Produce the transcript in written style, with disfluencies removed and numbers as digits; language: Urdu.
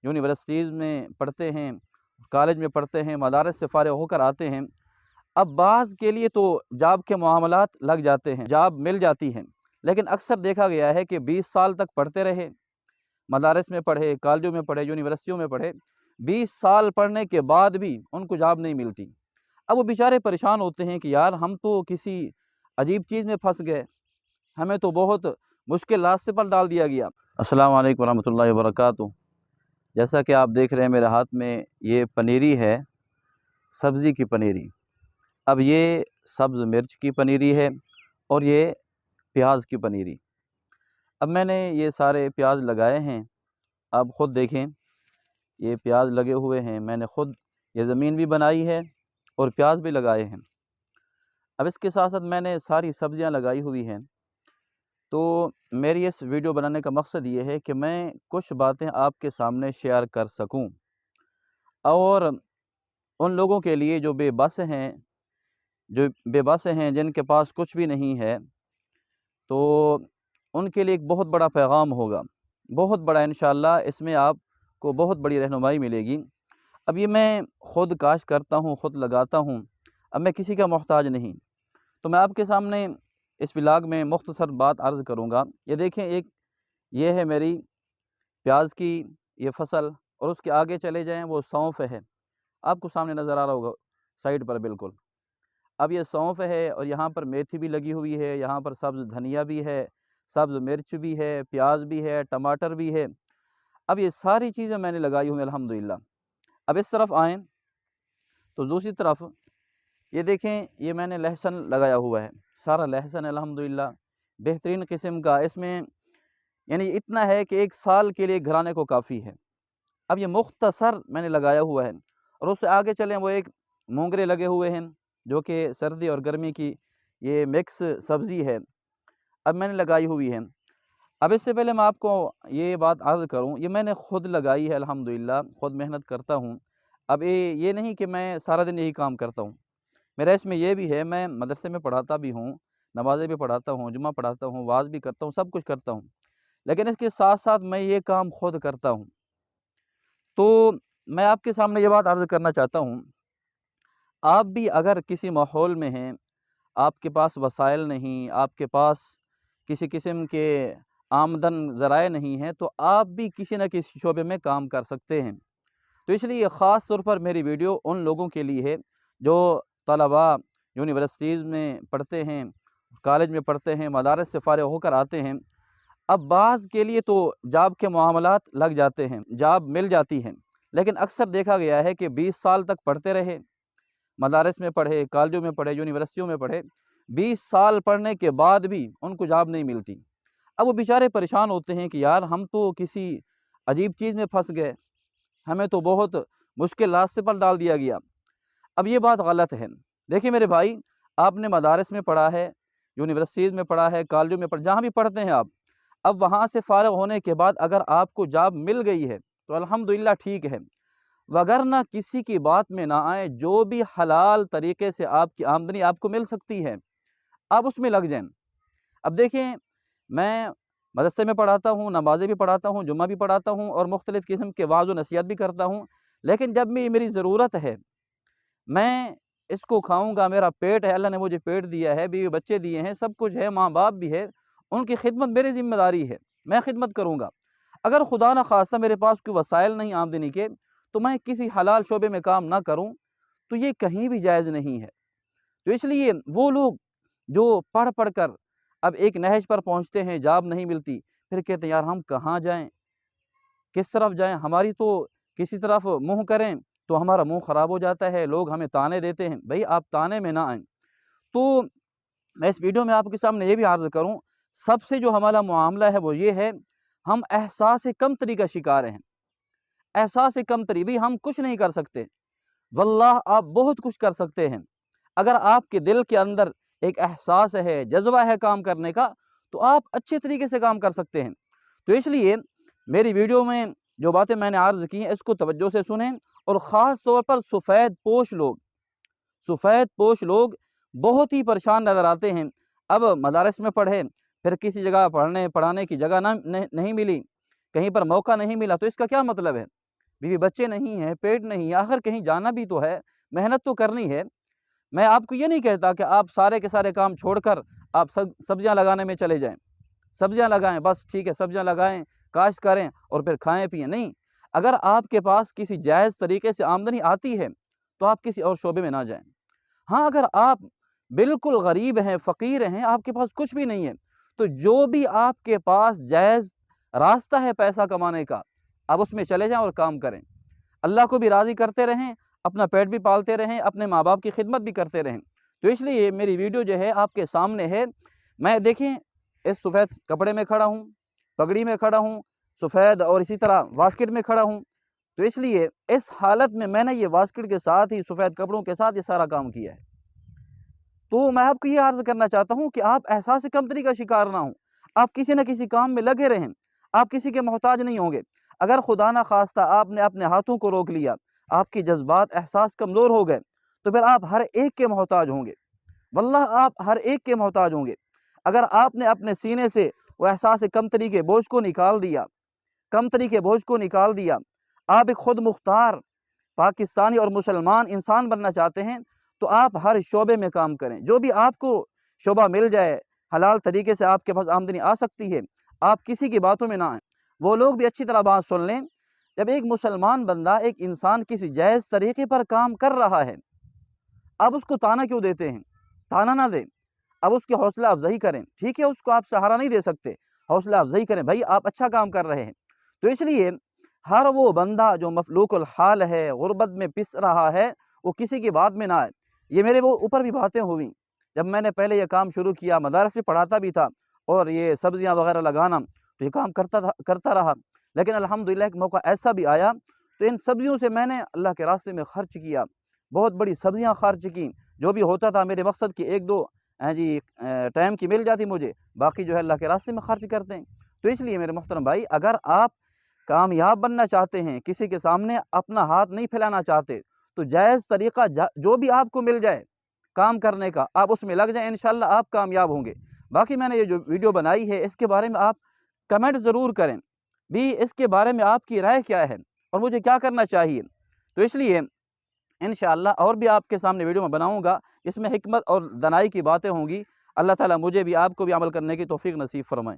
یونیورسٹیز میں پڑھتے ہیں، کالج میں پڑھتے ہیں، مدارس سے فارغ ہو کر آتے ہیں۔ اب بعض کے لیے تو جاب کے معاملات لگ جاتے ہیں، جاب مل جاتی ہیں، لیکن اکثر دیکھا گیا ہے کہ 20 سال تک پڑھتے رہے، مدارس میں پڑھے، کالجوں میں پڑھے، یونیورسٹیوں میں پڑھے، 20 سال پڑھنے کے بعد بھی ان کو جاب نہیں ملتی۔ اب وہ بیچارے پریشان ہوتے ہیں کہ یار ہم تو کسی عجیب چیز میں پھنس گئے، ہمیں تو بہت مشکل راستے پر ڈال دیا گیا۔ السلام علیکم ورحمۃ اللہ وبرکاتہ۔ جیسا کہ آپ دیکھ رہے ہیں میرے ہاتھ میں یہ پنیری ہے، سبزی کی پنیری۔ اب یہ سبز مرچ کی پنیری ہے اور یہ پیاز کی پنیری۔ اب میں نے یہ سارے پیاز لگائے ہیں، آپ خود دیکھیں یہ پیاز لگے ہوئے ہیں، میں نے خود یہ زمین بھی بنائی ہے اور پیاز بھی لگائے ہیں۔ اب اس کے ساتھ ساتھ میں نے ساری سبزیاں لگائی ہوئی ہیں۔ تو میری اس ویڈیو بنانے کا مقصد یہ ہے کہ میں کچھ باتیں آپ کے سامنے شیئر کر سکوں، اور ان لوگوں کے لیے جو بے بس ہیں جن کے پاس کچھ بھی نہیں ہے، تو ان کے لیے ایک بہت بڑا پیغام ہوگا، بہت بڑا انشاءاللہ۔ اس میں آپ کو بہت بڑی رہنمائی ملے گی۔ اب یہ میں خود کاشت کرتا ہوں، خود لگاتا ہوں، اب میں کسی کا محتاج نہیں۔ تو میں آپ کے سامنے اس ولاگ میں مختصر بات عرض کروں گا۔ یہ دیکھیں، یہ ہے میری پیاز کی یہ فصل، اور اس کے آگے چلے جائیں وہ سونف ہے، آپ کو سامنے نظر آ رہا ہوگا سائڈ پر بالکل۔ اب یہ سونف ہے اور یہاں پر میتھی بھی لگی ہوئی ہے، یہاں پر سبز دھنیا بھی ہے، سبز مرچ بھی ہے، پیاز بھی ہے، ٹماٹر بھی ہے۔ اب یہ ساری چیزیں میں نے لگائی ہوئی الحمدللہ۔ اب اس طرف آئیں تو دوسری طرف یہ دیکھیں، یہ میں نے لہسن لگایا ہوا ہے، سارا لہسن الحمدللہ بہترین قسم کا۔ اس میں یعنی اتنا ہے کہ 1 سال کے لیے گھرانے کو کافی ہے۔ اب یہ مختصر میں نے لگایا ہوا ہے، اور اس سے آگے چلیں وہ ایک مونگرے لگے ہوئے ہیں جو کہ سردی اور گرمی کی یہ مکس سبزی ہے، اب میں نے لگائی ہوئی ہے۔ اب اس سے پہلے میں آپ کو یہ بات عرض کروں، یہ میں نے خود لگائی ہے الحمدللہ، خود محنت کرتا ہوں۔ اب یہ نہیں کہ میں سارا دن یہی کام کرتا ہوں، میرا اس میں یہ بھی ہے، میں مدرسے میں پڑھاتا بھی ہوں، نمازیں بھی پڑھاتا ہوں، جمعہ پڑھاتا ہوں، واعظ بھی کرتا ہوں، سب کچھ کرتا ہوں، لیکن اس کے ساتھ ساتھ میں یہ کام خود کرتا ہوں۔ تو میں آپ کے سامنے یہ بات عرض کرنا چاہتا ہوں، آپ بھی اگر کسی ماحول میں ہیں، آپ کے پاس وسائل نہیں، آپ کے پاس کسی قسم کے آمدن ذرائع نہیں ہیں، تو آپ بھی کسی نہ کسی شعبے میں کام کر سکتے ہیں۔ تو اس لیے خاص طور پر میری ویڈیو ان لوگوں کے لیے ہے جو طلباء یونیورسٹیز میں پڑھتے ہیں، کالج میں پڑھتے ہیں، مدارس سے فارغ ہو کر آتے ہیں۔ اب بعض کے لیے تو جاب کے معاملات لگ جاتے ہیں، جاب مل جاتی ہیں، لیکن اکثر دیکھا گیا ہے کہ 20 سال تک پڑھتے رہے، مدارس میں پڑھے، کالجوں میں پڑھے، یونیورسٹیوں میں پڑھے، 20 سال پڑھنے کے بعد بھی ان کو جاب نہیں ملتی۔ اب وہ بیچارے پریشان ہوتے ہیں کہ یار ہم تو کسی عجیب چیز میں پھنس گئے، ہمیں تو بہت مشکل راستے پر ڈال دیا گیا۔ اب یہ بات غلط ہے۔ دیکھیں میرے بھائی، آپ نے مدارس میں پڑھا ہے، یونیورسٹیز میں پڑھا ہے، کالجوں میں پڑھا، جہاں بھی پڑھتے ہیں آپ، اب وہاں سے فارغ ہونے کے بعد اگر آپ کو جاب مل گئی ہے تو الحمدللہ ٹھیک ہے، وگرنہ کسی کی بات میں نہ آئیں، جو بھی حلال طریقے سے آپ کی آمدنی آپ کو مل سکتی ہے آپ اس میں لگ جائیں۔ اب دیکھیں، میں مدرسے میں پڑھاتا ہوں، نمازیں بھی پڑھاتا ہوں، جمعہ بھی پڑھاتا ہوں، اور مختلف قسم کے وعظ و نصیحت بھی کرتا ہوں، لیکن جب بھی میری ضرورت ہے، میں اس کو کھاؤں گا، میرا پیٹ ہے، اللہ نے مجھے پیٹ دیا ہے، بیوی بچے دیے ہیں، سب کچھ ہے، ماں باپ بھی ہے، ان کی خدمت میری ذمہ داری ہے، میں خدمت کروں گا۔ اگر خدا نہ خواستہ میرے پاس کوئی وسائل نہیں آمدنی کے، تو میں کسی حلال شعبے میں کام نہ کروں، تو یہ کہیں بھی جائز نہیں ہے۔ تو اس لیے وہ لوگ جو پڑھ پڑھ کر اب ایک نہج پر پہنچتے ہیں، جاب نہیں ملتی، پھر کہتے ہیں یار ہم کہاں جائیں، کس طرف جائیں، ہماری تو کسی طرف منہ کریں تو ہمارا منہ خراب ہو جاتا ہے، لوگ ہمیں تانے دیتے ہیں۔ بھئی آپ تانے میں نہ آئیں۔ تو میں اس ویڈیو میں آپ کے سامنے یہ بھی عرض کروں، سب سے جو ہمارا معاملہ ہے وہ یہ ہے، ہم احساس کمتری کا شکار ہیں۔ احساس کمتری، بھی ہم کچھ نہیں کر سکتے، واللہ آپ بہت کچھ کر سکتے ہیں۔ اگر آپ کے دل کے اندر ایک احساس ہے، جذبہ ہے کام کرنے کا، تو آپ اچھے طریقے سے کام کر سکتے ہیں۔ تو اس لیے میری ویڈیو میں جو باتیں میں نے عرض کی ہیں، اس کو توجہ سے سنیں، اور خاص طور پر سفید پوش لوگ بہت ہی پریشان نظر آتے ہیں۔ اب مدارس میں پڑھے، پھر کسی جگہ پڑھانے کی جگہ نہیں ملی، کہیں پر موقع نہیں ملا، تو اس کا کیا مطلب ہے؟ بیوی بچے نہیں ہیں، پیٹ نہیں ہے، آخر کہیں جانا بھی تو ہے، محنت تو کرنی ہے۔ میں آپ کو یہ نہیں کہتا کہ آپ سارے کے سارے کام چھوڑ کر آپ سبزیاں لگانے میں چلے جائیں، سبزیاں لگائیں، بس ٹھیک ہے سبزیاں لگائیں، کاشت کریں اور پھر کھائیں پئیں، نہیں۔ اگر آپ کے پاس کسی جائز طریقے سے آمدنی آتی ہے تو آپ کسی اور شعبے میں نہ جائیں۔ ہاں اگر آپ بالکل غریب ہیں، فقیر ہیں، آپ کے پاس کچھ بھی نہیں ہے، تو جو بھی آپ کے پاس جائز راستہ ہے پیسہ کمانے کا، آپ اس میں چلے جائیں اور کام کریں، اللہ کو بھی راضی کرتے رہیں، اپنا پیٹ بھی پالتے رہیں، اپنے ماں باپ کی خدمت بھی کرتے رہیں۔ تو اس لیے میری ویڈیو جو ہے آپ کے سامنے ہے، میں دیکھیں اس سفید کپڑے میں کھڑا ہوں، پگڑی میں کھڑا ہوں، سفید اور اسی طرح واسکٹ میں کھڑا ہوں، تو اس لیے اس حالت میں نے یہ واسکٹ کے ساتھ ہی سفید کپڑوں کے ساتھ یہ سارا کام کیا ہے۔ تو میں آپ کو یہ عرض کرنا چاہتا ہوں کہ آپ احساس کمتری کا شکار نہ ہوں، آپ کسی نہ کسی کام میں لگے رہیں، آپ کسی کے محتاج نہیں ہوں گے۔ اگر خدا نہ خواستہ آپ نے اپنے ہاتھوں کو روک لیا، آپ کی جذبات احساس کمزور ہو گئے، تو پھر آپ ہر ایک کے محتاج ہوں گے، واللہ آپ ہر ایک کے محتاج ہوں گے۔ اگر آپ نے اپنے سینے سے وہ احساس کمتری کے بوجھ کو نکال دیا، کمتری کے بوجھ کو نکال دیا، آپ ایک خود مختار پاکستانی اور مسلمان انسان بننا چاہتے ہیں، تو آپ ہر شعبے میں کام کریں، جو بھی آپ کو شعبہ مل جائے، حلال طریقے سے آپ کے پاس آمدنی آ سکتی ہے، آپ کسی کی باتوں میں نہ آئیں۔ وہ لوگ بھی اچھی طرح بات سن لیں، جب ایک مسلمان بندہ، ایک انسان کسی جائز طریقے پر کام کر رہا ہے، اب اس کو تانا کیوں دیتے ہیں؟ تانا نہ دیں، اب اس کی حوصلہ افزائی کریں، ٹھیک ہے اس کو آپ سہارا نہیں دے سکتے، حوصلہ افزائی کریں، بھائی آپ اچھا کام کر رہے ہیں۔ تو اس لیے ہر وہ بندہ جو مفلوک الحال ہے، غربت میں پس رہا ہے، وہ کسی کی بات میں نہ آئے۔ یہ میرے وہ اوپر بھی باتیں ہوئیں، جب میں نے پہلے یہ کام شروع کیا، مدارس میں پڑھاتا بھی تھا اور یہ سبزیاں وغیرہ لگانا، تو یہ کام کرتا رہا، لیکن الحمدللہ ایک موقع ایسا بھی آیا تو ان سبزیوں سے میں نے اللہ کے راستے میں خرچ کیا، بہت بڑی سبزیاں خرچ کی، جو بھی ہوتا تھا میرے مقصد کی ایک دو ٹائم کی مل جاتی مجھے، باقی جو ہے اللہ کے راستے میں خرچ کرتے ہیں۔ تو اس لیے میرے محترم بھائی، اگر آپ کامیاب بننا چاہتے ہیں، کسی کے سامنے اپنا ہاتھ نہیں پھیلانا چاہتے، تو جائز طریقہ جو بھی آپ کو مل جائے کام کرنے کا، آپ اس میں لگ جائیں، انشاءاللہ آپ کامیاب ہوں گے۔ باقی میں نے یہ جو ویڈیو بنائی ہے، اس کے بارے میں آپ کمنٹ ضرور کریں بھی، اس کے بارے میں آپ کی رائے کیا ہے اور مجھے کیا کرنا چاہیے۔ تو اس لیے انشاءاللہ اور بھی آپ کے سامنے ویڈیو میں بناؤں گا، جس میں حکمت اور دانائی کی باتیں ہوں گی۔ اللہ تعالیٰ مجھے بھی آپ کو بھی عمل کرنے کی توفیق نصیب فرمائے۔